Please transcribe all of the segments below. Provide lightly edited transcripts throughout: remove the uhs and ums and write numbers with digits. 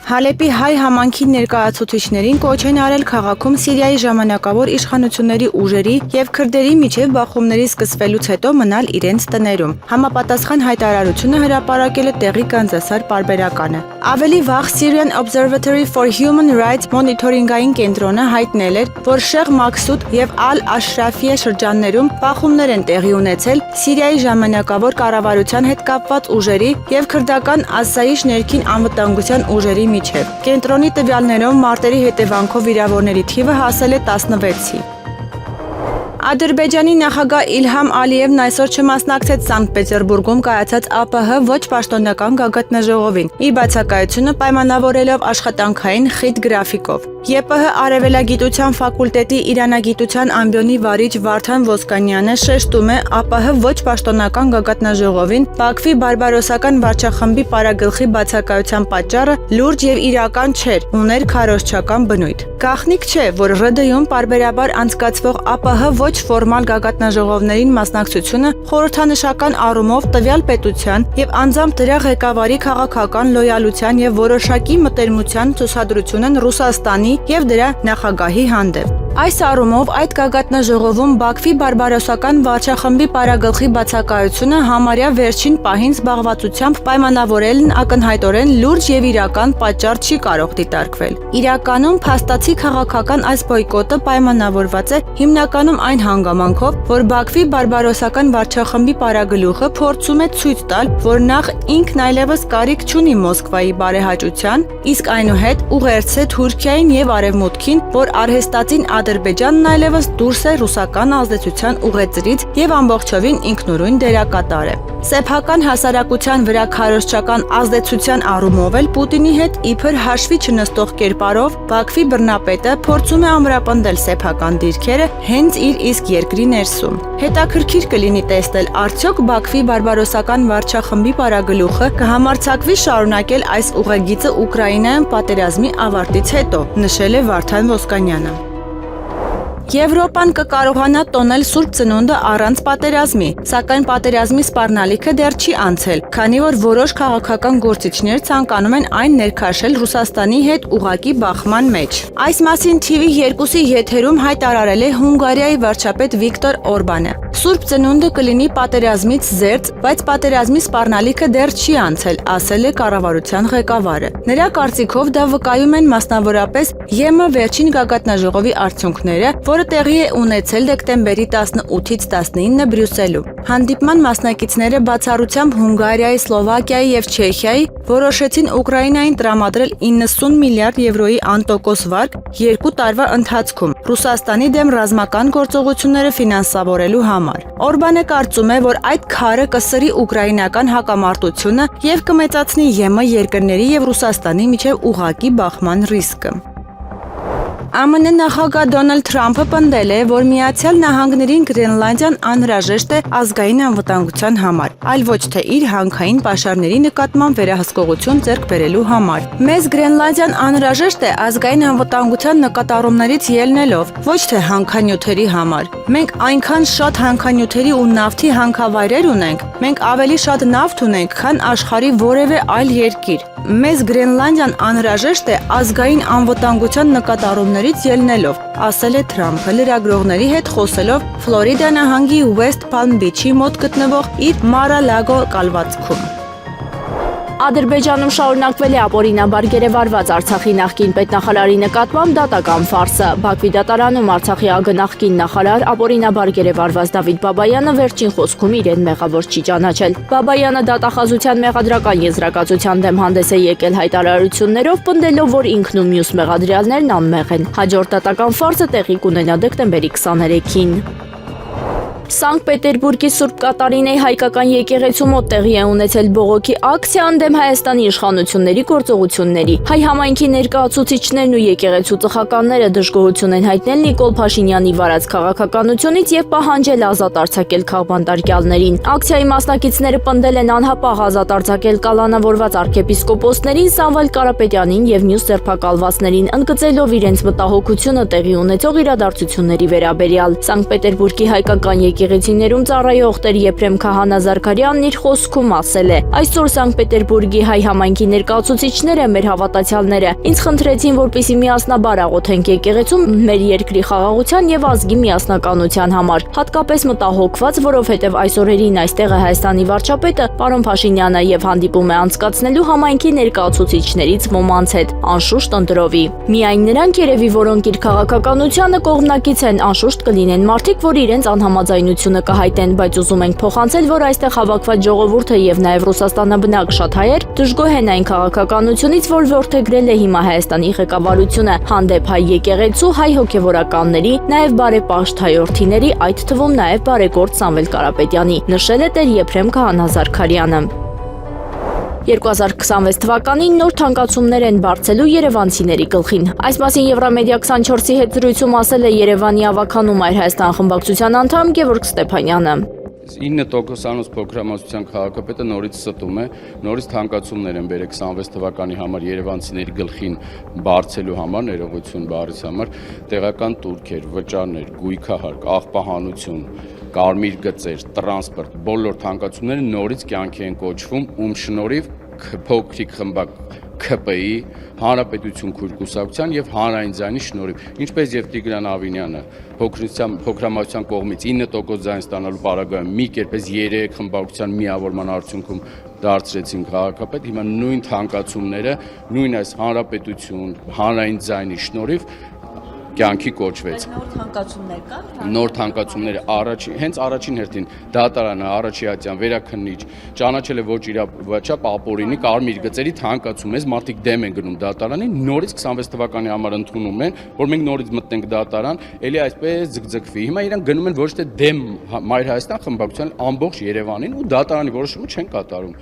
Հալեպի հայ համայնքի ներկայացուցիչներին կոչ են արել քաղաքում Սիրիայի ժամանակավոր իշխանությունների ուժերի եւ քրդերի միջև բախումների սկսվելուց հետո մնալ իրենց տներում։ Համապատասխան հայտարարությունը հրապարակել է տեղի գանձասար պարբերականը։ Ավելի վաղ Syrian Observatory for Human Rights մոնիթորինգային կենտրոնը հայտնել էր, որ Շեղ Մաքսուդ եւ Ալ-Աշրաֆիե շրջաններում բախումներ են տեղի ունեցել Սիրիայի ժամանակավոր կառավարության հետ կապված ուժերի եւ քրդական Ասայիշ ներքին անվտանգության ուժերի միջև։ Կենտրոնի տվյալներով մարտերի հետևանքով վիրավորների թիվը հասել է 16-ի։ Ադրբեջանի նախագահ Իլհամ Ալիևն այսօր չմասնակցեց Սանկտ Պետերբուրգում կայացած ԱՊՀ ոչ պաշտոնական գագաթնաժողովին, իր բացակայությունը պայմանավորելով աշխատանքային խիտ գրաֆիկով։ ԵՊՀ Արևելագիտության ֆակուլտետի իրանագիտության ամբիոնի վարիչ Վարդան Ոսկանյանը շեշտում է ԱՊՀ ոչ պաշտոնական գագաթնաժողովին Բաքվի բարբարոսական վարչախմբի պարագլխի բացակայության պատճառը լուրջ եւ իրական չէր, ուներ քարոզչական բնույթ։ Գաղտնիք չէ, որ ՌԴ-ում պարբերաբար անցկացվող ԱՊՀ ոչ ֆորմալ գագաթնաժողովներին մասնակցությունը խորհրդանշական առումով տվյալ պետության եւ անձամբ դրա ղեկավարի քաղաքական լոյալության եւ որոշակի մտերմության ցուցադրություն են Ռուսաստանի եւ դրա նախագահի հանդեպ։ Այս առումով այդ գագաթնաժողովում Բաքվի բարբարոսական վարչախմբի պարագլխի բացակայությունը համարյա վերջին պահին զբաղվածությամբ պայմանավորելն ակնհայտորեն լուրջ եւ իրական պատճառ չի կարող դիտարկվել։ Իրականում փաստացի քաղաքական այս բոյկոտը պայմանավորված է հիմնականում այն հանգամանքով, որ Բաքվի բարբարոսական վարչախմբի պարագլուխը փորձում է ցույց տալ, որ նախ ինքն այլևս կարիք չունի Մոսկվայի բարեհաճության, իսկ այնուհետ ուղերձ է Թուրքիային եւ Արևմուտքին, որ արհեստացին Ադրբեջանն այլևս դուրս է ռուսական ազդեցության ուղեծրից եւ ամբողջովին ինքնուրույն դերակատար է։ Սեփական հասարակության վրա քարոզչական ազդեցության առումով էլ Պուտինի հետ իբր հաշվի չնստող կերպարով Բաքվի բռնապետը փորձում է ամրապնդել սեփական դիրքերը հենց իր իսկ երկրի ներսում։ Հետաքրքիր կլինի տեսնել, արդյոք Բաքվի բարբարոսական վարչախմբի պարագլուխը կհամարձակվի շարունակել այս ուղեգիծը Ուկրաինայում պատերազմի ավարտից հետո, նշել է Վարդան Ոսկանյանը։ Եվրոպան կկարողանա տոնել Սուրբ Ծնունդը առանց պատերազմի, սակայն պատերազմի սպառնալիքը դեռ չի անցել, քանի որ որոշ քաղաքական գործիչներ ցանկանում են այն ներքաշել Ռուսաստանի հետ ուղակի բախման մեջ։ Այս մասին TV2-ի եթերում հայտարարել է Հունգարիայի վարչապետ Վիկտոր Օրբանը։ Սուրբ Ծնունդը կլինի պատերազմից զերծ, բայց պատերազմի սպառնալիքը դեռ չի անցել, ասել է կառավարության ղեկավարը։ Նրա կարծիքով դա վկայում են մասնավորապես ԵՄ վերջին գագաթնաժողովի արդյունքները, որը տեղի է ունեցել դեկտեմբերի 18-ից 19 Բրյուսելում։ Հանդիպման մասնակիցները բացառությամբ Հունգարիայի, Սլովակիայի եւ Չեխիայի որոշեցին Ուկրաինային տրամադրել 90 միլիարդ եվրոյի անտոկոս վարկ 2 տարվա ընթացքում Ռուսաստանի դեմ ռազմական գործողությունները ֆինանսավորելու համար։ Օրբանը կարծում է, որ այդ քարը կսրի ուկրաինական հակամարտությունը եւ կմեծացնի ԵՄ երկրների եւ Ռուսաստանի միջև ուղղակի բախման ռիսկը։ ԱՄՆ նախագահ Դոնալդ Թրամփը պնդել է, որ Միացյալ Նահանգներին Գրենլանդիան անհրաժեշտ է ազգային անվտանգության համար, այլ ոչ թե իր հանքային պաշարների նկատմամբ վերահսկողություն ձեռք բերելու համար։ Մեզ Գրենլանդիան անհրաժեշտ է ազգային անվտանգության նկատառումներից ելնելով, ոչ թե հանքանյութերի համար։ Մենք այնքան շատ հանքանյութերի ու նավթի հանքավայրեր ունենք, մենք ավելի շատ նավթ ունենք, քան աշխարհի որևէ այլ երկիր։ Մեզ Գրենլանդիան անհրաժեշտ է ազգային անվտանգության նկատառումներից ելնելով, ասել է Թրամփը լրագրողների հետ խոսելով Ֆլորիդա նահանգի West Palm Beach-ի մոտ գտնվող իր Mar-a-Lago կալվածքում։ Ադրբեջանում շարունակվել է ապօրինաբար գերեվարված Արցախի նախկին պետնախարարի նկատմամբ դատական ֆարսը։ Բաքվի դատարանում Արցախի ԱԳ նախկին նախարար ապօրինաբար գերեվարված Դավիթ Բաբայանը վերջին խոսքում իրեն մեղավոր չի ճանաչել։ Բաբայանը դատախազության մեղադրական եզրակացության դեմ հանդես է եկել հայտարարություններով, պնդելով, որ ինքն ու մյուս մեղադրյալներն անմեղ են։ Հաջորդ դատական ֆարսը տեղի կունենա դեկտեմբերի 23-ին։ Սանկտ Պետերբուրգի Սուրբ Կատարինեի հայկական եկեղեցու մոտ տեղի է ունեցել բողոքի ակցիա ընդդեմ Հայաստանի իշխանությունների գործողությունների։ Հայ համայնքի ներկայացուցիչներն ու եկեղեցու ծխականները դժգոհություն են հայտնել Նիկոլ Փաշինյանի վարած քաղաքականությունից եւ պահանջել ազատ արձակել քաղբանտարկյալներին։ Ակցիայի մասնակիցները պնդել են անհապաղ ազատ արձակել կալանավորված arczepiskopոսներին Սամվել Կարապետյանին եւ մյուս ձերբակալվածներին, ընդգծելով իրենց մտահոգությունը տեղի ունեցող իրադարձությունների վերաբերյալ։ Սանկտ Պետերբուրգի հայկական եկեղեցիներում ծառայող Տեր Եփրեմ Քահանա Զաքարյանն իր խոսքում ասել է. «Այսօր Սանկտ Պետերբուրգի հայ համայնքի ներկայացուցիչները, մեր հավատացյալները, ինձ խնդրեցին, որպեսզի միասնաբար աղոթենք եկեղեցում մեր երկրի խաղաղության եւ ազգի միասնականության համար, հատկապես մտահոգված, որովհետեւ այս օրերին այստեղ է Հայաստանի վարչապետը պարոն Փաշինյանը եւ հանդիպում է անցկացնելու համայնքի ներկայացուցիչներից ոմանց հետ, անշուշտ ընտրովի։ Միայն նրանք երևի, որոնք իր քաղաքականությանը կողմնակից են, անշուշտ կլինեն մարդիկ, որ իրենց անհամաձայնությունը կհայտեն, բայց ուզում ենք փոխանցել, որ այստեղ հավաքված ժողովուրդը եւ նաեւ Ռուսաստանաբնակ շատ հայեր դժգոհ են այն քաղաքականությունից, որ որդեգրել է հիմա Հայաստանի ղեկավարությունը հանդեպ հայ եկեղեցու, հայ հոգևորականների, նաեւ բարեպաշտ հայորդիների, այդ թվում նաեւ բարեգործ Սամվել Կարապետյանի, նշել է Տեր Եփրեմ Քահանա Զաքարյանը։ 2026 թվականին նոր թանկացումներ են բարձելու երևանցիների գլխին։ Այս մասին Եվրամեդիա 24-ի հետ զրույցում ասել է Երևանի ավականու Մայր Հայաստան խմբակցության անդամ Գևորգ Ստեփանյանը։ 9%-անոց փոքրամասնության քաղաքապետը նորից ստում է, նորից թանկացումներ են բերել 26 թվականի համար երևանցիների գլխին բարձելու համար, ներողություն բառից համար, տեղական տուրքեր, վճարներ, գույքահարկ, աղբահանություն, կարմիր գծեր, տրանսպորտ, բոլոր թանկացումները նորից կյանքի են կոչվում, ում շնորհիվ փոքրիկ խմբակ ՔՊ-ի, Հանրապետություն քույր կուսակցության եւ հանրային ձայնի շնորհիվ, ինչպես եւ Տիգրան Ավինյանը փոքրամասնության կողմից 9% ձայն ստանալու պարագայում մի կերպես 3 խմբակցության միավորման արդյունքում դարձրեցին քաղաքապետ, հիմա նույն թանկացումները, նույն այս Հանրապետություն, հանրային ձայնի շնորհիվ կյանքի կոչվեց։ Նոր թանկացումներ կան։ Նոր թանկացումները հենց առաջին հերթին դատարանը Արաչիատյան վերաքննիչ ճանաչել է ոչ իրավաչափ ապօրինի կարմիր գծերի թանկացում։ Մեզ մարդիկ դեմ են գնում դատարանին, նորից 26 թվականի համար ընդունում են, որ մենք նորից մտնենք դատարան, ելի այսպես ձգձգվի։ Հիմա իրենք գնում են ոչ թե դեմ Մայր Հայաստան խմբակցության ամբողջ Երևանին ու դատարանի որոշումը չեն կատարում։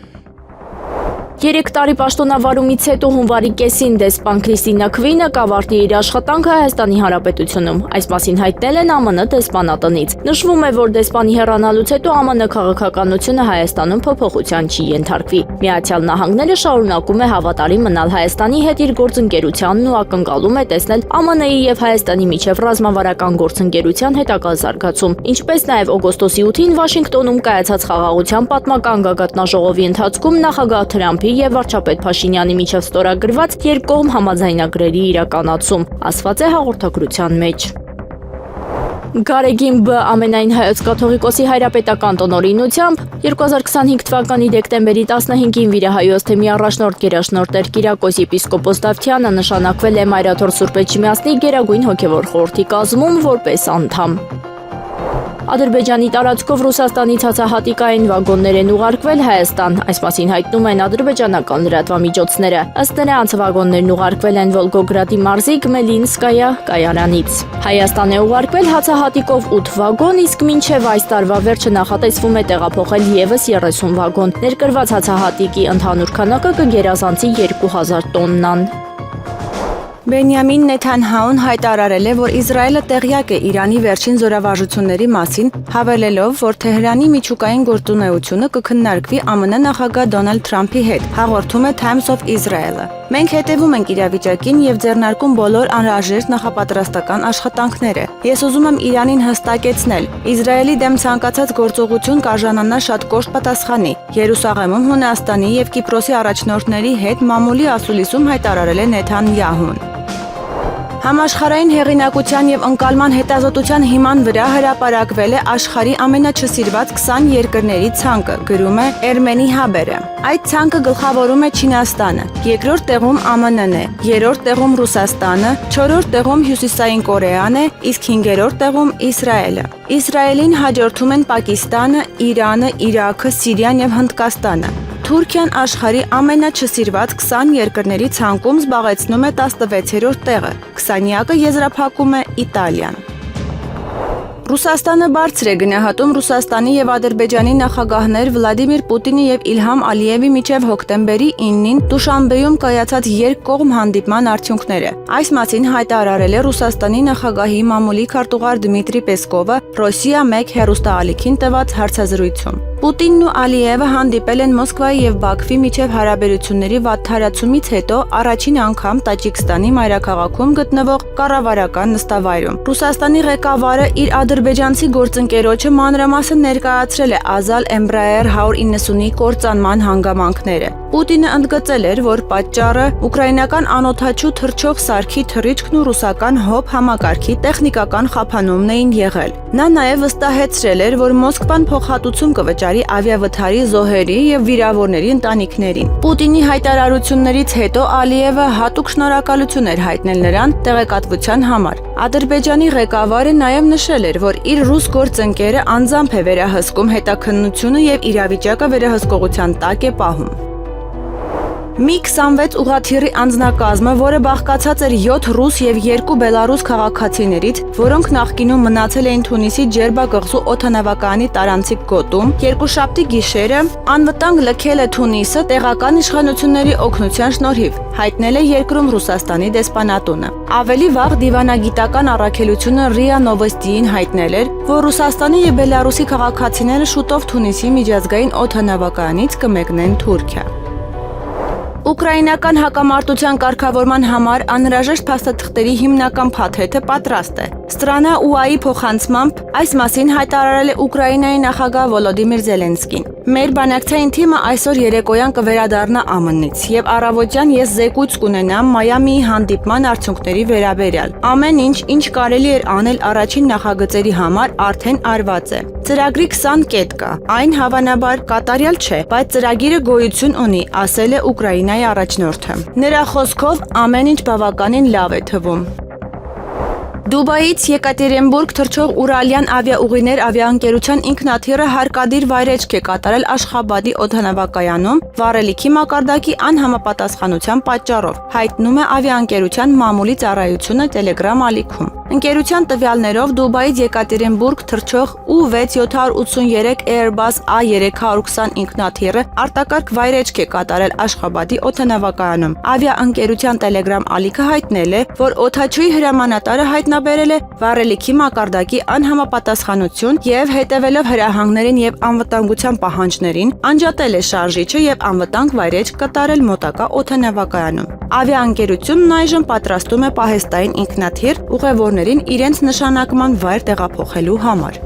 3 տարի պաշտոնավարումից հետո հունվարի կեսին դեսպան Քրիստինա Քվինը կավարտի իր աշխատանքը Հայաստանի Հանրապետությունում։ Այս մասին հայտնել են ԱՄՆ դեսպանատնից։ Նշվում է, որ դեսպանի հեռանալուց հետո ԱՄՆ քաղաքականությունը Հայաստանում փոփոխության չի ենթարկվի։ Միացյալ Նահանգները շարունակում է հավատարիմ մնալ Հայաստանի հետ իր գործընկերությանն ու ակնկալում է տեսնել ԱՄՆ-ի եւ Հայաստանի միջև ռազմավարական գործընկերության հետագա զարգացում։ Ինչպես նաեւ օգոստոսի 8-ին Վաշինգտոնում կայացած խաղաղության պատմական գագաթնաժողովի ընթացքում նախագահ Թրամփի եւ վարչապետ Փաշինյանի միջև ստորագրված երկկողմ համաձայնագրերի իրականացում, ասված է հաղորդագրության մեջ։ Գարեգին Բ ամենայն հայոց կաթողիկոսի հայրապետական տնօրինությամբ 2025 թվականի դեկտեմբերի 15-ին Վիրահայոց թեմի առաջնորդ գերաշնորհ Տեր Կիրակոս եպիսկոպոս Դավթյանը նշանակվել է Մայրաթոր Սուրբ Էջմիածնի Գերագույն հոգևոր խորհրդի կազմում որպես անդամ։ Ադրբեջանի տարածքով Ռուսաստանի ցածահատիկային վագոններ են ուղարկվել Հայաստան, այս մասին հայտնում են ադրբեջանական լրատվամիջոցները։ Ըստ նրանց վագոններն ուղարկվել են Վոլգոգրադի մարզի Գմելինսկայա կայարանից։ Հայաստան է ուղարկվել հացահատիկով 8 վագոն, իսկ մինչև այս տարվա վերջը նախատեսվում է տեղափոխել եւս 30 վագոն։ Ներկրված հացահատիկի ընդհանուր քանակը կգերազանցի 2000 տոննան։ Բենյամին Նեթանյահուն հայտարարել է, որ Իսրայելը տեղյակ է Իրանի վերջին զորավարժությունների մասին, հավելելով, որ Թեհրանի միջուկային գործունեությունը կքննարկվի ԱՄՆ նախագահ Դոնալդ Թրամփի հետ, հաղորդում է Times of Israel-ը։ Մենք հետևում ենք իրավիճակին եւ ձեռնարկում բոլոր անհրաժեշտ նախապատրաստական աշխատանքները։ Ես ուզում եմ Իրանին հստակեցնել. Իսրայելի դեմ ցանկացած գործողություն կարժանանա շատ կոշտ պատասխանի։ Երուսաղեմում Հունաստանի եւ Կիպրոսի առաջնորդների հետ մամուլի ասուլիսում հայտարարել է Նեթանյահուն։ Համաշխարհային հեղինակության եւ ընկալման հետազոտության հիման վրա հրապարակվել է աշխարհի ամենաչսիրված 20 երկրների ցանկը, գրում է Ermeni Haber-ը։ Այդ ցանկը գլխավորում է Չինաստանը, երկրորդ տեղում ԱՄՆ-ն է, երրորդ տեղում Ռուսաստանը, չորրորդ տեղում Հյուսիսային Կորեան է, իսկ 5-րդ տեղում Իսրայելը։ Իսրայելին հաջորդում են Պակիստանը, Իրանը, Իրաքը, Սիրիան եւ Հնդկաստանը։ Թուրքիան աշխարհի ամենաչսիրված 20 երկրների ցանկում զբաղեցնում է 16-րդ տեղը, 20-յակը եզրափակում է Իտալիան։ Ռուսաստանը բարձր է գնահատում Ռուսաստանի եւ Ադրբեջանի նախագահներ Վլադիմիր Պուտինի եւ Իլհամ Ալիևի միջև հոկտեմբերի 9-ին Դուշանբեում կայացած երկկողմ հանդիպման արդյունքները։ Այս մասին հայտարարել է Ռուսաստանի նախագահի մամուլի քարտուղար Դմիտրի Պեսկովը Ռոսիա-1 հեռուստաալիքին տված հարցազրույցում։ Պուտինն ու Ալիևը հանդիպել են Մոսկվայի եւ Բաքվի միջև հարաբերությունների վատթարացումից հետո առաջին անգամ Տաջիկստանի մայրաքաղաքում գտնվող կառավարական նստավայրում։ Ռուսաստանի ղեկավարը իր ադրբեջանցի գործընկերոջը մանրամասն ներկայացրել է Azal Embraer 190-ի կործանման հանգամանքները։ Պուտինը ընդգծել էր, որ պատճառը ուկրաինական անօդաչու թռչող սարքի թռիչքն ու ռուսական հոբ համակարգի տեխնիկական խափանումն էին եղել։ Նա նաև վստահեցրել էր, որ Մոսկվան փոխհատուցում կվճարի ավիավթարի զոհերի եւ վիրավորների ընտանիքներին։ Պուտինի հայտարարություններից հետո Ալիևը հատուկ շնորհակալություն էր հայտնել նրան տեղեկատվության համար։ Ադրբեջանի ղեկավարը նաև նշել էր, որ իր ռուս գործընկերը անձամբ է վերահսկում հետաքննությունը եւ իրավիճակը վերահսկողության տակ է պահում։ Mi-26 ուղղաթիռի անձնակազմը, որը բաղկացած էր 7 ռուս եւ 2 բելարուս քաղաքացիներից, որոնք նախկինում մնացել էին Թունիսի Ջերբա կղզու օդանավակայանի տարանցիկ գոտում, երկուշաբթի գիշերը անվտանգ լքել է Թունիսը տեղական իշխանությունների օգնության շնորհիվ, հայտնել է երկրում Ռուսաստանի դեսպանատունը։ Ավելի վաղ դիվանագիտական առաքելությունը ՌԻԱ Նովոստիին հայտնել էր, որ Ռուսաստանի եւ Բելարուսի քաղաքացիները շուտով Թունիսի միջազգային օդանավակայանից կմեկնեն Թուրքիա։ Ուկրաինական հակամարտության կարգավորման համար անհրաժեշտ փաստաթղթերի հիմնական փաթեթը պատրաստ է։ Strana UA-ի փոխանցմամբ այս մասին հայտարարել է Ուկրաինայի նախագահ Վոլոդիմիր Զելենսկին։ Մեր բանակցային թիմը այսօր երեկոյան կվերադառնա ԱՄՆ-ից եւ առավոտյան ես զեկույց կունենամ Մայամիի հանդիպման արդյունքների վերաբերյալ։ Ամեն ինչ կարելի էր անել առաջին նախագծերի համար, արդեն արված է։ Ծրագրի 20 կետ կա։ Այն հավանաբար կատարյալ չէ, բայց ծրագիրը գոյություն ունի, ասել է Ուկրաինայի առաջնորդը։ Նրա խոսքով ամեն ինչ բավականին լավ է թվում։ Դուբայից Եկատերինբուրգ թռչող Ուրալյան ավիաուղիներ ավիաընկերության ինքնաթիռը հարկադիր վայրեջք է կատարել Աշխաբադի օդանավակայանում վառելիքի մակարդակի անհամապատասխանության պատճառով, հայտնում է ավիաընկերության մամուլի ծառայությունը Telegram ալիքում։ Ընկերության տվյալներով Դուբայից Եկատերինբուրգ թռչող U-683 Airbus A320 ինքնաթիռը արտակարգ վայրեջք է կատարել Աշխաբադի օդանավակայանում։ Ավիաընկերության Telegram ալիքը հայտնել է, որ օդաչուի հրամանատարը հայտնաբերել է վառելիքի մակարդակի անհամապատասխանություն եւ հետևելով հրահանգներին եւ անվտանգության պահանջներին անջատել է շարժիչը եւ անվտանգ վայրեջք կատարել մոտակա օդանավակայանում։ Ավիաընկերությունն այժմ պատրաստում է պահեստային ինքնաթիռ ուղևորներին իրենց նշանակման վայր տեղափոխելու համար։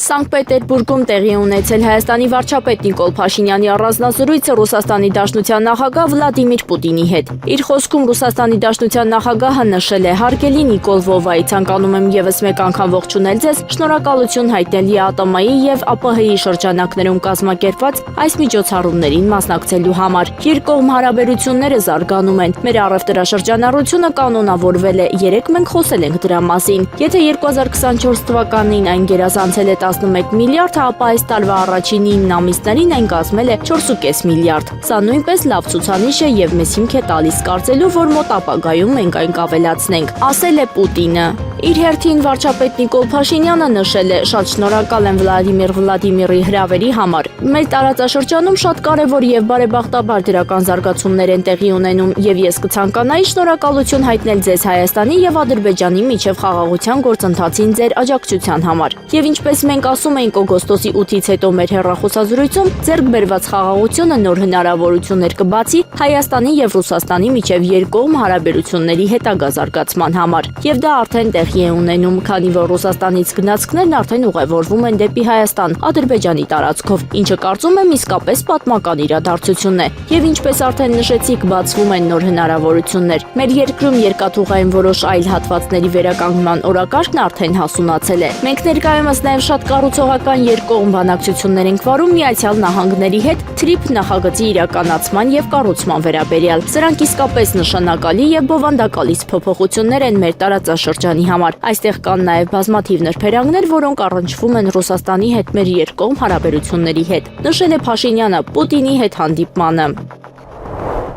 Սանկտ Պետերբուրգում տեղի ունեցել Հայաստանի վարչապետ Նիկոլ Փաշինյանի առանձնազրույցը Ռուսաստանի Դաշնության նախագահ Վլադիմիր Պուտինի հետ։ Իր խոսքում Ռուսաստանի Դաշնության նախագահը նշել է. «Հարգելի Նիկոլ Վովայի, ցանկանում եմ եւս մեկ անգամ ողջունել ձեզ, շնորհակալություն հայտնել ԵԱՏՄ-ի եւ ԱՊՀ-ի շրջանակներում կազմակերպված այս միջոցառումներին մասնակցելու համար։ Երկկողմ հարաբերությունները զարգանում են։ Մեր առևտրաշրջանառությունը կանոնավորվել է, երեք մենք խոսել ենք դրա մասին։ Եթե 2024 թվականին այն գերազանցել է 11 միլիարդ, ապա այս տարվա առաջին 9 ամիսներին այն կազմել է 4.5 միլիարդ։ Սա նույնպես լավ ցուցանիշ է եւ մեզ հիմք է տալիս կարծելու, որ մոտ ապագայում մենք այն կավելացնենք», ասել է Պուտինը։ Իր հերթին վարչապետ Նիկոլ Փաշինյանը նշել է. «Շատ շնորհակալ եմ Վլադիմիր Վլադիմիրի հրավերի համար։ Մեր տարածաշրջանում շատ կարևոր եւ բարեբախտաբար դրական զարգացումներ են տեղի ունենում եւ ես կցանկանայի շնորհակալություն հայտնել ձեզ Հայաստանի եւ Ադրբեջանի միջև խաղաղության գործընթացին ձեր աջակցության համար։ Եվ ինչպես մենք ասում էինք օգոստոսի 8-ից հետո մեր հեռախոսազրույցում, ձեռք բերված խաղաղությունը նոր հնարավորություններ կբացի Հայաստանի եւ Ռուսաստանի միջև երկկողմ հարաբերությունների հետագա զարգացման համար։ Եվ դա արդեն տեղի է ունենում, քանի որ Ռուսաստանից գնացքներն արդեն ուղևորվում են դեպի Հայաստան Ադրբեջանի տարածքով, ինչը կարծում եմ իսկապես պատմական իրադարձություն է։ Եվ ինչպես արդեն նշեցիք, բացվում են նոր հնարավորություններ։ Մեր երկրում երկաթուղային որոշ այլ հատվածների վերականգնման օրակարգն արդեն հասունացել է։ Մենք ներկայումս նաև շատ կառուցողական երկկողմ բանակցություններ ենք վարում Միացյալ Նահանգների հետ TRIP նախագծի իրականացման եւ կառուցման վերաբերյալ։ Սրանք իսկապես նշանակալի եւ բովանդակալից փոփոխություններ են մեր տարածաշրջանի համար։ Այստեղ կան նաև բազմաթիվ նրբերանգներ, որոնք առնչվում են Ռուսաստանի հետ մեր երկկողմ հարաբերությունների հետ, նշել է Փաշինյանը Պուտինի հետ հանդիպմանը։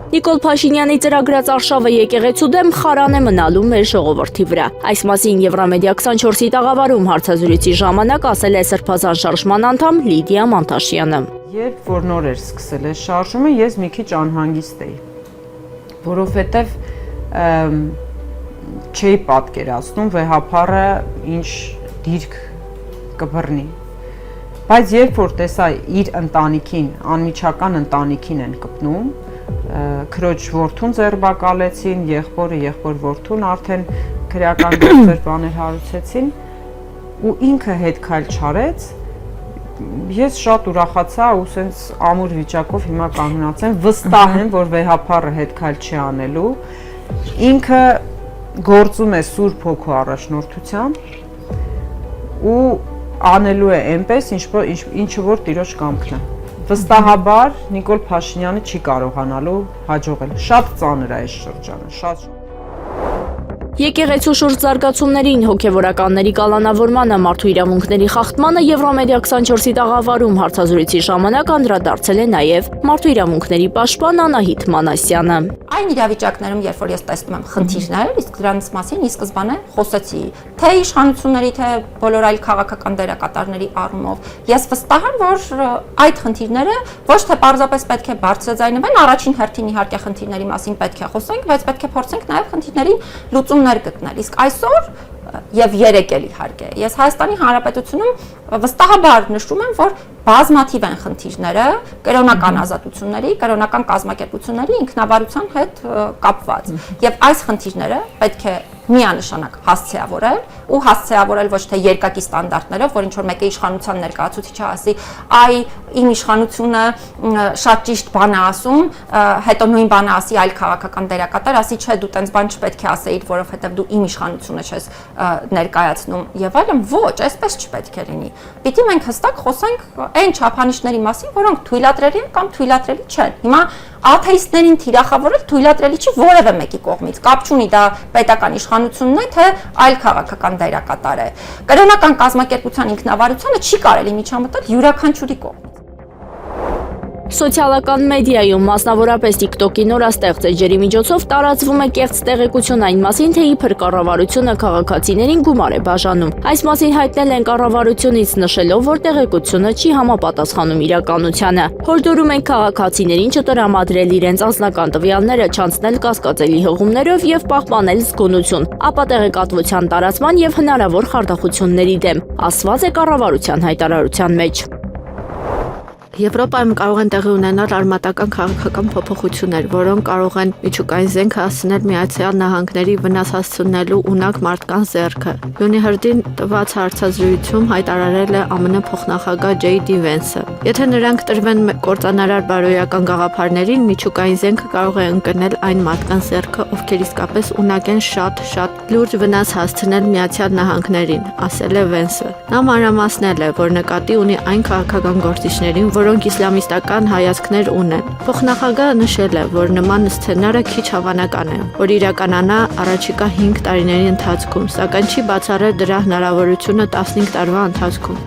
Նիկոլ Փաշինյանի ծրագրած արշավը եկեղեցու դեմ խարան է մնալու մեր ժողովրդի վրա։ Այս մասին Եվրամեդիա 24-ի տաղավարում հարցազրույցի ժամանակ ասել է Սրբազան շարժման անդամ Լիդիա Մանտաշյանը։ Երբ որ նոր էր սկսել այս շարժումը, ես մի քիչ անհանգիստ էի, որովհետև չէի պատկերացնում վեհապարը ինչ դիրք կբռնի։ Բայց երբ որ տեսա իր ընտանիքին, անմիջական ընտանիքին են կպնում, քրոջ որդուն ձերբակալեցին, եղբոր որդուն արդեն քրեական գործեր բաներ հարուցեցին, ու ինքը հետ քայլ չարեց, ես շատ ուրախացա ու սենց ամուր վիճակով հիմա կանգնած եմ, վստահ եմ, որ վեհապարը հետ քայլ չի անելու, ինքը գործում է Սուրբ Հոգու առաջնորդությամբ ու անելու է այնպես, ինչը որ Տիրոջ կամքն է։ Վստահաբար Նիկոլ Փաշինյանը չի կարողանալու հաջողել։ Շատ ծանր է այս շրջանը, շատ։ Եկեղեցու շուրջ զարգացումներին, հոգևորականների կալանավորմանը, մարդու իրավունքների խախտմանը Եվրամեդիա 24-ի տաղավարում հարցազրույցի ժամանակ անդրադարձել է նաև մարդու իրավունքների պաշտպան Անահիտ Մանասյանը։ Այն իրավիճակներում, երբ որ ես տեսնում եմ խնդիրներ, իսկ դրանց մասին ի սկզբանե խոսեցի, թե իշխանությունների, թե բոլոր այլ քաղաքական դերակատարների առումով, ես վստահ եմ, որ այդ խնդիրները ոչ թե պարզապես պետք է բարձրաձայնվեն, առաջին հերթին իհարկե խնդիրների մասին պետք է խոսենք, բայց պետք է փորձենք նաև խնդիրների լուծումներ գտնել։ Իսկ այսօր եւ երեկ էլ իհարկե ես Հայաստանի Հանրապետությունում վստահաբար նշում եմ, որ բազմաթիվ են խնդիրները կրոնական ազատությունների, կրոնական կազմակերպությունների ինքնավարության հետ կապված։ Եւ այս խնդիրները պետք է միանշանակ հասցեավորել ու հասցեավորել ոչ թե երկակի ստանդարտներով, որ ինչ որ մեկը իշխանության ներկայացուցիչը ասի, այ իմ իշխանությունը շատ ճիշտ բան է ասում, հետո նույն բանը ասի այլ քաղաքական դերակատար, ասի չէ դու տենց բան չպետք է ասեիր, որովհետև դու իմ իշխանությունը չես ներկայացնում եւ այլն, ոչ, այսպես չպետք է լինի։ Պիտի մենք հստակ խոսենք այն չափանիշների մասին, որոնք թույլատրելի են կամ թույլատրելի չեն։ Հիմա աթեիստներին թիրախավորել թույլատրելի չի որևէ մեկի կողմից, կապ չունի դա պետական իշխանությունն է, թե այլ քաղաքական դերակատար է։ Կրոնական կազմակերպության ինքնավարությունը չի կարելի միջամտել յուրաքանչյուրի կողմից։ Սոցիալական մեդիայում, մասնավորապես TikTok-ի նորաստեղծ էջերի միջոցով տարածվում է կեղծ տեղեկություն այն մասին, թե իբր կառավարությունը քաղաքացիներին գումար է բաժանում։ Այս մասին հայտնել են կառավարությունից, նշելով, որ տեղեկությունը չի համապատասխանում իրականությանը։ Հորդորում են քաղաքացիներին չտրամադրել իրենց անձնական տվյալները, չանցնել կասկածելի հղումներով եւ պահպանել զգոնություն, ապա տեղեկատվության տարածման եւ հնարավոր խարդախությունների դեմ, ասված է կառավարության հայտարարության մեջ։ Եվրոպայում կարող են տեղի ունենալ արմատական քաղաքական փոփոխություններ, որոնք կարող են միջուկային զենք հասցնել Միացյալ Նահանգների վնաս հասցնելու ունակ մարդկանց ձեռքը։ Յունիհերդին տված հարցազրույցում հայտարարել է ԱՄՆ փոխնախագահ Ջեյ Վենսը։ Եթե նրանք տրվեն կործանարար բարոյական գաղափարներին, միջուկային զենքը կարող է ընկնել այն մարդկանց ձեռքը, ովքեր իսկապես ունակ են շատ լուրջ վնաս հասցնել Միացյալ Նահանգներին, ասել է Վենսը։ Նա մանրամասնել է, որ նկատի ունի այն քաղաքական գործիչներին, որոնք իսլամիստական հայացքներ ունեն։ Փոխնախագահը նշել է, որ նման սցենարը քիչ հավանական է, որ իրականանա առաջիկա 5 տարիների ընթացքում, սակայն չի բացառել դրա հնարավորությունը 15 տարվա ընթացքում։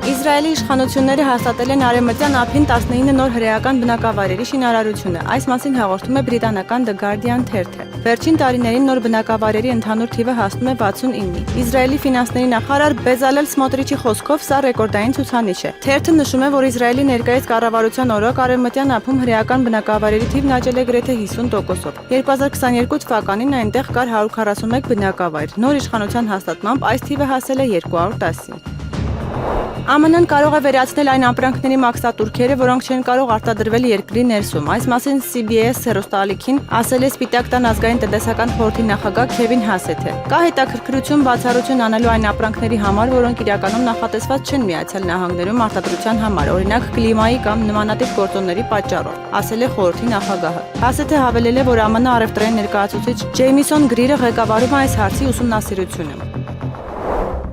Իսրայելի իշխանությունները հաստատել են Արևմտյան ափին 19 նոր հրեական բնակավայրերի շինարարությունը։ Այս մասին հաղորդում է բրիտանական The Guardian թերթը։ Վերջին տարիներին նոր բնակավայրերի ընդհանուր թիվը հասնում է 69-ի։ Իսրայելի ֆինանսների նախարար Բեզալել Սմոտրիչի խոսքով սա ռեկորդային ցուցանիշ է։ Թերթը նշում է, որ Իսրայելի ներկայիս կառավարության օրոք Արևմտյան ափում հրեական բնակավայրերի թիվն աճել է գրեթե 50%-ով։ 2022 թվականին այնտեղ կար 141 բնակավայր։ Նոր իշխանության հաստատմամբ այս թիվը հասել է 210-ի։ ԱՄՆ-ն կարող է վերացնել այն ապրանքների մաքսատուրքերը, որոնք չեն կարող արտադրվել երկրի ներսում։ Այս մասին CBS հեռուստաալիքին ասել է Սպիտակ տան ազգային տնտեսական խորհրդի նախագահ Քևին Հասեթը։ Կա հետաքրքրություն բացառություն անելու այն ապրանքների համար, որոնք իրականում նախատեսված չեն Միացյալ Նահանգներում արտադրության համար, օրինակ կլիմայի կամ նմանատիպ գործոնների պատճառով, ասել է խորհրդի նախագահը։ Հասեթը հավելել է, որ ԱՄՆ առևտրային ներկայացուցիչ Ջեյմիսոն Գրիրը ղեկավարում է այս հարցի ուսումնասիրությունը։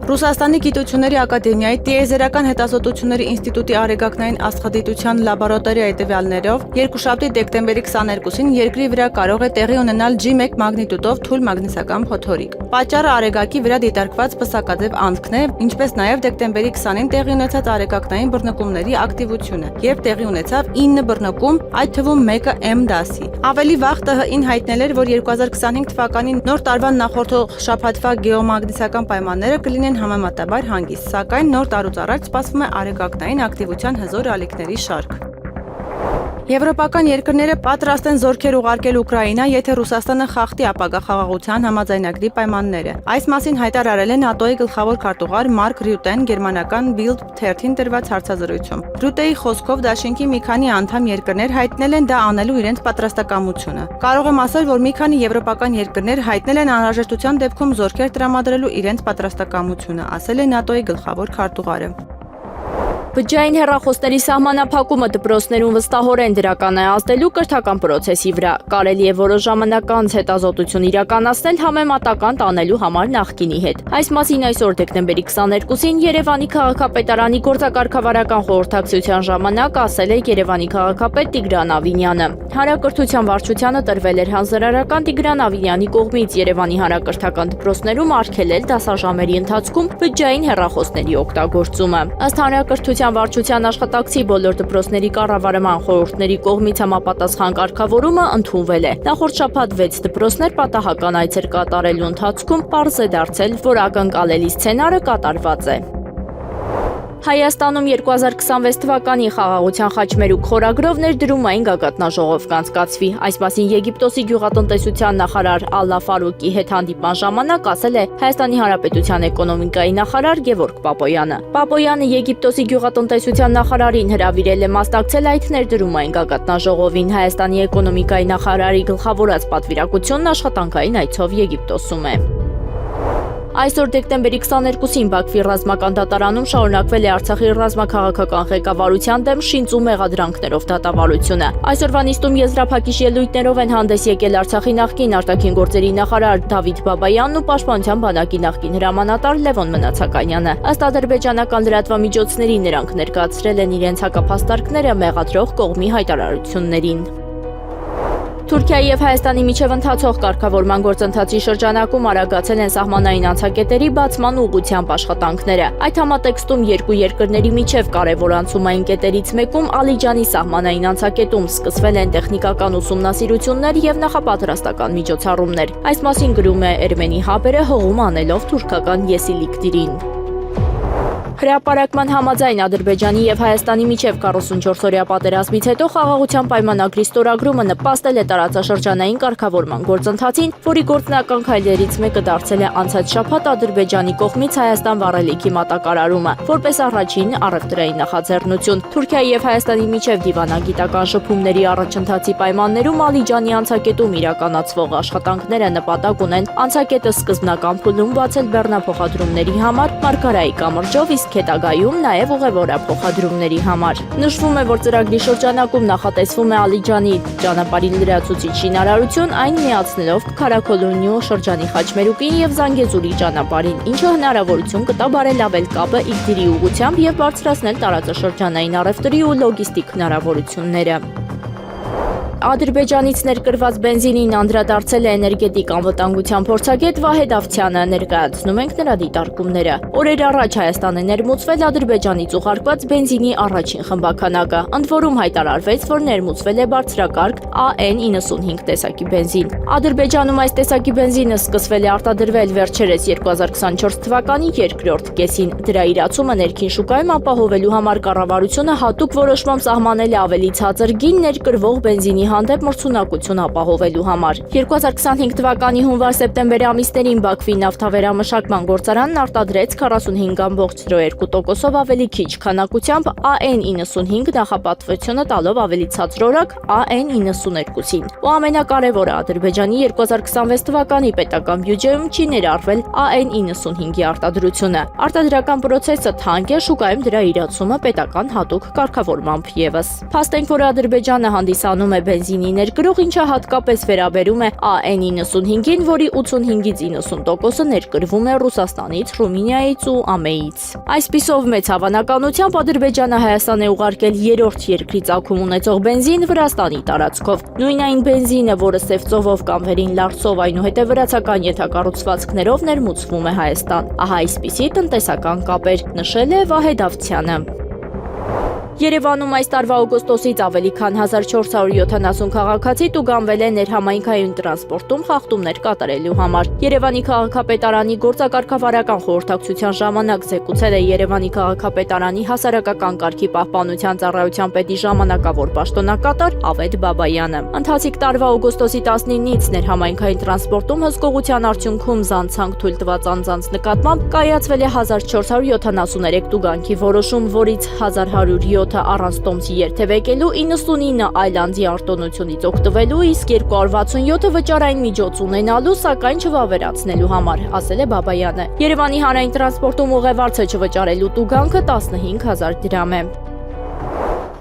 Ռուսաստանի գիտությունների ակադեմիայի տիեզերական հետազոտությունների ինստիտուտի արեգակնային աստղադիտության լաբորատորիայի տվյալներով երկուշաբթի դեկտեմբերի 22-ին երկրի վրա կարող է տեղի ունենալ G1 մագնիտուդով թույլ մագնիսական փոթորիկ։ Պատճառը արեգակի վրա դիտարկված պսակաձև անցքն է, ինչպես նաև դեկտեմբերի 20-ին տեղի ունեցած արեգակնային բռնկումների ակտիվությունը, երբ տեղի ունեցավ 9 բռնկում, այդ թվում մեկը M դասի։ Ավելի վաղ ՏՀԻ-ն հայտնել էր, որ 2025 թվականին նոր տարվան նախորդող շաբաթվա գեոմագնիսական պայմանները կլինեն համեմատաբար հանգիստ, սակայն նոր տարուց առաջ սպասվում է արեգակնային ակտիվության հզոր ալիքների շարք։ Եվրոպական երկրները պատրաստ են զորքեր ուղարկել Ուկրաինա, եթե Ռուսաստանը խախտի ապագա խաղաղության համաձայնագրի պայմանները։ Այս մասին հայտարարել է ՆԱՏՕ-ի գլխավոր քարտուղար Մարկ Ռյուտեն գերմանական Bild 13-ին տրված հարցազրույցում։ Ռյուտեի խոսքով դաշինքի մի քանի անդամ երկրներ հայտնել են դա անելու իրենց պատրաստակամությունը։ Կարող եմ ասել, որ մի քանի եվրոպական երկրներ հայտնել են անհրաժեշտության դեպքում զորքեր տրամադրելու իրենց պատրաստակամությունը, ասել է ՆԱՏՕ-ի գլխավոր քարտուղարը։ Բջջային հեռախոսների սահմանափակումը դպրոցներում վստահորեն դրականայնացնելու կրթական պրոցեսի վրա կարելի է որոշ ժամանակ անց հետազոտություն իրականացնել համեմատական տանելու համար նախկինի հետ։ Այս մասին այսօր դեկտեմբերի 22-ին Երևանի քաղաքապետարանի գործակարգավարական խորհրդակցության ժամանակ ասել է Երևանի քաղաքապետ Տիգրան Ավինյանը։ Հանրակրթության վարչությանը տրվել էր հանձնարարական Տիգրան Ավինյանի կողմից Երևանի հանրակրթական դպրոցներում արգելել դասաժամերի ընթացքում բջջային հեռախոսների օգտագործումը։ Ըստ հանրակրթության վարչության աշխատակցի բոլոր դպրոցների կառավարման խորհուրդների կողմից համապատասխան կարգավորումը ընդունվել է։ Նախորդ շաբաթ 6 դպրոցներ պատահական այցեր կատարելու ընթացքում պարզ է դարձել, որ ակնկալելի սցենարը կատարված է։ Հայաստանում 2026 թվականի խաղաղության խաչմերուկ խորագրով ներդրումային գագաթնաժողով կանցկացվի։ Այս մասին Եգիպտոսի գյուղատնտեսության նախարար Ալլա Ֆարուկի հետ հանդիպման ժամանակ ասել է Հայաստանի Հանրապետության էկոնոմիկայի նախարար Գևորգ Պապոյանը։ Պապոյանը Եգիպտոսի գյուղատնտեսության նախարարին հրավիրել է մասնակցել այդ ներդրումային գագաթնաժողովին։ Հայաստանի էկոնոմիկայի նախարարի գլխավորած պատվիրակությունն աշխատանքային այցով Եգիպտոսում է։ Այսօր դեկտեմբերի 22-ին Բաքվի ռազմական դատարանում շարունակվել է Արցախի ռազմաքաղաքական ղեկավարության դեմ շինծու մեղադրանքներով դատավարությունը։ Այսօրվա նիստում եզրափակիչ ելույթներով են հանդես եկել Արցախի նախկին արտաքին գործերի նախարար Դավիթ Բաբայանն ու Պաշտպանության բանակի նախկին հրամանատար Լևոն Մնացականյանը։ Ըստ ադրբեջանական լրատվամիջոցների նրանք ներկայացրել են իրենց հակափաստարկները մեղադրող կողմի հայտարարություններին։ Թուրքիայի եւ Հայաստանի միջև ընթացող կարգավորման գործընթացի շրջանակում արագացել են սահմանային անցակետերի բացման ուղղությամբ աշխատանքները։ Այդ համատեքստում երկու երկրների միջև կարևոր անցումային կետերից մեկում Ալիջանի սահմանային անցակետում սկսվել են տեխնիկական ուսումնասիրություններ եւ նախապատրաստական միջոցառումներ։ Այս մասին գրում է Էրմենի Հաբերը հողում անելով թուրքական Եսիլիկդիրին։ Հրապարակման համաձայն Ադրբեջանի եւ Հայաստանի միջև 44-օրյա պատերազմից հետո խաղաղության պայմանագրի ստորագրումը նպաստել է տարածաշրջանային կարգավորման գործընթացին, որի գործնական քայլերից մեկը դարձել է անցած շաբաթ Ադրբեջանի կողմից Հայաստան վառելիքի մատակարարումը, որպես առաջին առևտրային նախաձեռնություն։ Թուրքիայի եւ Հայաստանի միջև դիվանագիտական շփումների առաջընթացի պայմաններում Ալիջանի անցակետում իրականացվող աշխատանքները նպատակ ունեն անցակետը սկզբնական փուլում բացել բեռնափոխադրումների համար մարգարայի կամրջով, իսկ հետագայում նաև ուղևորափոխադրումների համար։ Նշվում է, որ ծրագրի շրջանակում նախատեսվում է Ալիջանի ճանապարհի լրացուցիչ շինարարություն, այն միացնելով Քարաքոլոնիու շրջանի Խաչմերուկին եւ Զանգեզուրի ճանապարհին, ինչը հնարավորություն կտա բարելավել կապը Իգդիրի ուղղությամբ եւ բարձրացնել տարածաշրջանային առևտրի ու լոգիստիկ հնարավորությունները։ Ադրբեջանից ներկրված բենզինին անդրադարձել է էներգետիկ անվտանգության փորձագետ Վահեդ Ավցյանը, ներկայացնում ենք նրա դիտարկումները։ Օրեր առաջ Հայաստան է ներմուծվել Ադրբեջանից ուղարկված բենզինի առաջին խմբականակը, ընդ որում հայտարարվեց, որ ներմուծվել է բարձրակարգ AN95 տեսակի բենզին։ Ադրբեջանում այս տեսակի բենզինը սկսվել է արտադրվել վերջերս 2024 թվականի երկրորդ կեսին։ Դրա իրացումը ներքին շուկայում ապահովելու համար կառավարությունը հատուկ որոշմամբ սահմանել է ավելի ցածր գին ներկրվող բենզինի հանդեպ մրցունակություն ապահովելու համար։ 2025 թվականի հունվար-սեպտեմբեր ամիսներին Բաքվի նավթավերամշակման գործարանն արտադրեց 45.02%-ով ավելի քիչ քանակությամբ AN95 նախապատվությունը տալով ավելի ցածր օրակ AN92-ին։ Ու ամենակարևորը Ադրբեջանի 2026 թվականի պետական բյուջեում չի ներառվել AN95-ի արտադրությունը։ Արտադրական պրոցեսը թանկ է, շուկայում դրա իրացումը պետական հատուկ կարգավորմամբ ևս։ Փաստենք, որ Ադրբեջանը հանդիսանում է բենզինի ներկրող, ինչը հատկապես վերաբերում է AN95-ին, որի 85-ից 90%-ը ներկրվում է Ռուսաստանից, Ռումինիայից ու ԱՄԷ-ից։ Այսպիսով մեծ հավանականությամբ Ադրբեջանը Հայաստան է ուղարկել երրորդ երկրի ծագում ունեցող բենզին Վրաստանի տարածքով։ Նույն այն բենզինը, որը սև ծովով կամ վերին լարձով, այնուհետև վրացական ենթակառուցվածքներով ներմուծվում է Հայաստան։ Ահա այսպիսի տնտեսական կապեր, նշել է Վահեդ Ավցյանը։ Երևանում այս տարվա օգոստոսից ավելի քան 1470 քաղաքացի տուգանվել է ներհամայնքային տրանսպորտում խախտումներ կատարելու համար։ Երևանի քաղաքապետարանի գործակարգավարական խորհրդակցության ժամանակ զեկուցել է Երևանի քաղաքապետարանի հասարակական կարգի պահպանության ծառայության պետի ժամանակավոր պաշտոնակատար Ավետ Բաբայանը։ Ընթացիկ տարվա օգոստոսի 19-ից ներհամայնքային տրանսպորտում հսկողության արդյունքում զանցանք թույլ տված անձանց նկատմամբ կայացվել է 1473 տուգանքի որոշում, որից 1107-ը առանց տոմսի երթևեկելու, 99 այլ անձի արտոնությունից օգտվելու, իսկ 267-ը վճարային միջոց ունենալու, սակայն չվավերացնելու համար, ասել է Բաբայանը։ Երևանի հանրային տրանսպորտում ուղևորցը չվճարելու տուգանքը 15000 դրամ է։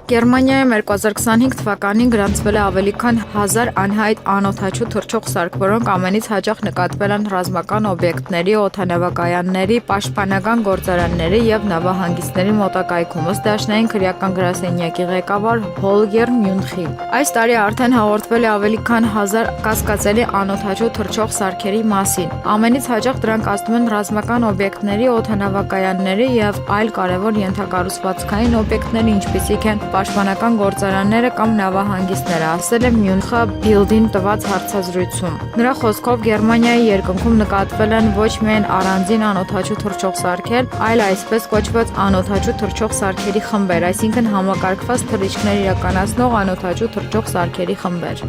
Գերմանիայում 2025 թվականին գրանցվել է ավելի քան 1000 անհայտ անօդաչու թռչող սարք, որոնք ամենից հաճախ նկատվել են ռազմական օբյեկտների, օդանավակայանների, պաշտպանական գործարանների եւ նավահանգիստների մոտակայքում, ըստ Դաշնային քրեական գրասենյակի ղեկավար Հոլգեր Մյունխի։ Այս տարի արդեն հաղորդվել է ավելի քան 1000 կասկածելի անօդաչու թռչող սարքերի մասին։ Ամենից հաճախ դրանք ազդում են ռազմական օբյեկտների, օդանավակայանների եւ այլ կարևոր ենթակառուցվածքային օբյեկտների, ինչպիսիք են պաշտպանական գործարանները կամ նավահանգիստները, ասել է Մյունխը Բիլդին տված հարցազրույցում։ Նրա խոսքով Գերմանիայի երկնքում նկատվել են ոչ միայն առանձին անօդաչու թռչող սարքեր, այլ այսպես կոչված անօդաչու թռչող սարքերի խմբեր, այսինքն համակարգված թռիչքներ իրականացնող անօդաչու թռչող սարքերի խմբեր։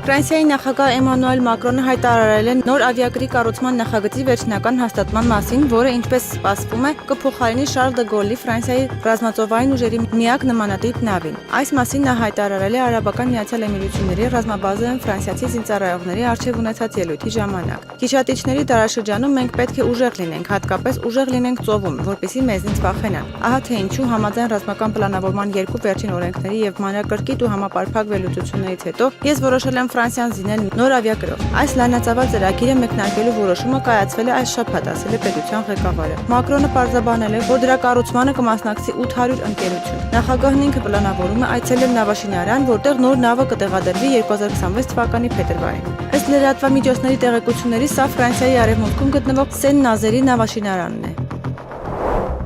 Ֆրանսիայի նախագահ Էմանուել Մակրոնը հայտարարել է նոր ավիակրի կառուցման նախագծի վերջնական հաստատման մասին, որը, ինչպես սպասվում է, կփոխարինի Շարլ դը Գոլի Ֆրանսիայի ռազմածովային ուժերի միակ նմանատիպ նավին։ Այս մասին նա հայտարարել է Արաբական Միացյալ Էմիրությունների ռազմաբազայում ֆրանսիացի զինծառայողների առջև ունեցած ելույթի ժամանակ։ Գիշատիչների դարաշրջանում մենք պետք է ուժեղ լինենք, հատկապես ուժեղ լինենք ծովում, որպեսզի մեզնից վախենան։ Ահա թե ինչու համաձայն ռազմական պլանավորման երկու վերջին օրենքների եւ մանրակրկիտ ու համապարփակ վերլուծություններից հետո ես որոշել եմ Ֆրանսիան զինել նոր ավիակրով։ Այս լայնածավալ ծրագիրը մեկնարկելու որոշումը կայացվել է այս շաբաթ, ասել է պետության ղեկավարը։ Մակրոնը պարզաբանել է, որ դրա կառուցմանը կմասնակցի 800 ընկերություն։ Նախագահն ինքը պլանավորում է այցելել նավաշինարան, որտեղ նոր նավը կտեղադրվի 2026 թվականի փետրվարին։ Ըստ լրատվամիջոցների տեղեկությունների, սա Ֆրանսիայի արևմուտքում գտնվող Սեն-Նազերի նավաշինարանն է։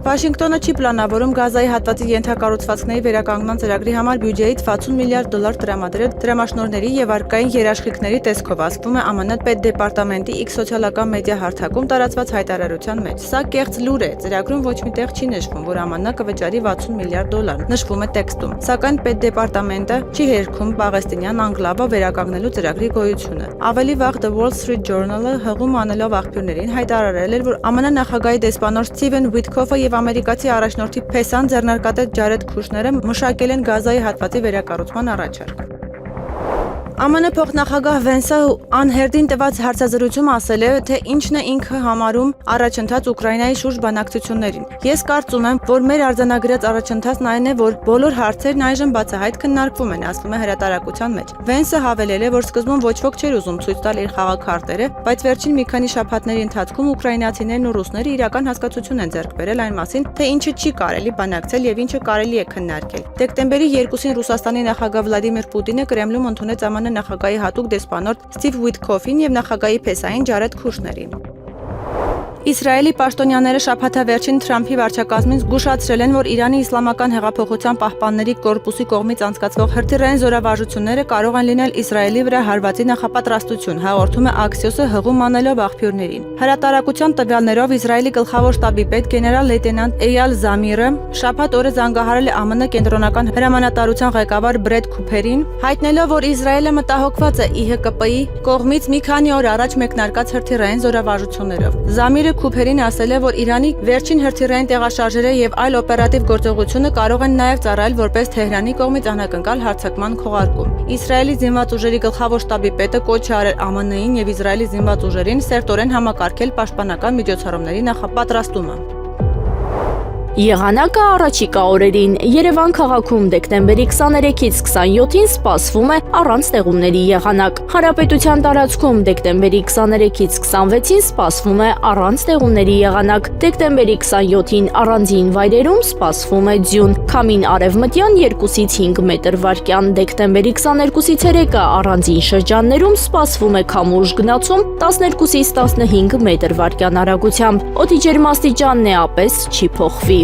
Վաշինգտոնը չի պլանավորում Գազայի հատվածի ենթակառուցվածքների վերականգնման ծրագրի համար բյուջեից $60 միլիարդ տրամադրել դրամաշնորհների եւ արկային երաշխիքների տեսքով, ասվում է ԱՄՆ պետդեպարտամենտի X սոցիալական մեդիա հարթակում տարածված հայտարարության մեջ։ Սա կեղծ լուր է, ծրագրում ոչ մի տեղ չի նշվում, որ ԱՄՆ կվճարի $60 միլիարդ, նշվում է տեքստում։ Սակայն պետդեպարտամենտը չի հերքում պաղեստինյան անկլավը վերականգնելու ծրագրի գոյությունը։ Ավելի վաղ The Wall Street Journal-ը հղում անելով աղբյուրներին հայտարարել էր, որ ԱՄՆ նախագահի դեսպանոր Սթիվեն Ուիթքոֆը եւ ամերիկացի առաջնորդի Փեսան ձեռնարկատեր Ջարեդ Քուշները մշակել են Գազայի հատվածի վերակառուցման առաջարկ։ ԱՄՆ փոխնախագահ Վենսը անհերդին տված հարցազրույցում ասել է, թե ինչն է ինքը համարում առաջընթաց Ուկրաինայի շուրջ բանակցություններին։ Ես կարծում եմ, որ մեր արձանագրած առաջընթացն այն է, որ բոլոր հարցերն այժմ բացահայտ քննարկվում են, ասվում է հրատարակության մեջ։ Վենսը հավելել է, որ սկզբում ոչ ոք չէր ուզում ցույց տալ իր խաղաքարտերը, բայց վերջին մի քանի շաբաթների ընթացքում ուկրաինացիներն ու ռուսները իրական հասկացություն են ձեռք բերել այն մասին, թե ինչը չի կարելի բանակցել եւ ինչը կարելի է քննարկել։ Դեկտեմբերի 2-ին Ռուսաստանի նախագահ Վլադիմիր Պուտինը Կրեմլում ընդունեց ԱՄՆ նախագահի հատուկ դեսպանոր Սթիվ Ուիթքոֆին եւ նախագահի Փեսային Ջարեդ Քուշներին։ Իսրայելի պաշտոնյաները շաբաթավերջին Թրամփի վարչակազմին զգուշացրել են, որ Իրանի Իսլամական հեղափոխության պահպանների կորպուսի կողմից անցկացվող հրթիռային զորավարժությունները կարող են լինել Իսրայելի վրա հարվածի նախապատրաստություն, հաղորդում է Axios-ը հղում անելով աղբյուրներին։ Հրատարակության տվյալներով Իսրայելի գլխավոր շտաբի պետ գեներալ լեյտենանտ Էյալ Զամիրը շաբաթ օրը զանգահարել է ԱՄՆ կենտրոնական հրամանատարության ղեկավար Բրեդ Քուփերին, հայտնելով, որ Իսրայելը մտահոգված է ԻՀԿՊ-ի կողմից մի քանի օր առաջ մեկնարկած հրթիռային զորավարժություններով։ Զամիրը Քուփերին ասել է, որ Իրանի վերջին հրթիռային տեղաշարժերը եւ այլ օպերատիվ գործողությունը կարող են նաեւ ծառայել որպես Թեհրանի կողմից անակնկալ հարձակման քողարկում։ Իսրայելի զինված ուժերի գլխավոր շտաբի պետը կոչ է արել ԱՄՆ-ին եւ Իսրայելի զինված ուժերին սերտորեն համակարգել պաշտպանական միջոցառումների նախապատրաստումը։ Եղանակը առաջիկա օրերին Երևան քաղաքում դեկտեմբերի 23-ից 27-ին սպասվում է առանց ստեղումների եղանակ։ Հանրապետության տարածքում դեկտեմբերի 23-ից 26-ին սպասվում է առանց ստեղումների եղանակ։ Դեկտեմբերի 27-ին առանձին վայրերում սպասվում է ձյուն։ Քամին արևմտյան 2-ից 5 մետր վարկյան։ Դեկտեմբերի 22-ից 3-ը առանձին շրջաններում սպասվում է քամուշ գնացում 12-ից 15 մետր վարկյան արագությամբ։ Օդի ջերմաստիճանն է ապես չի փոխվի։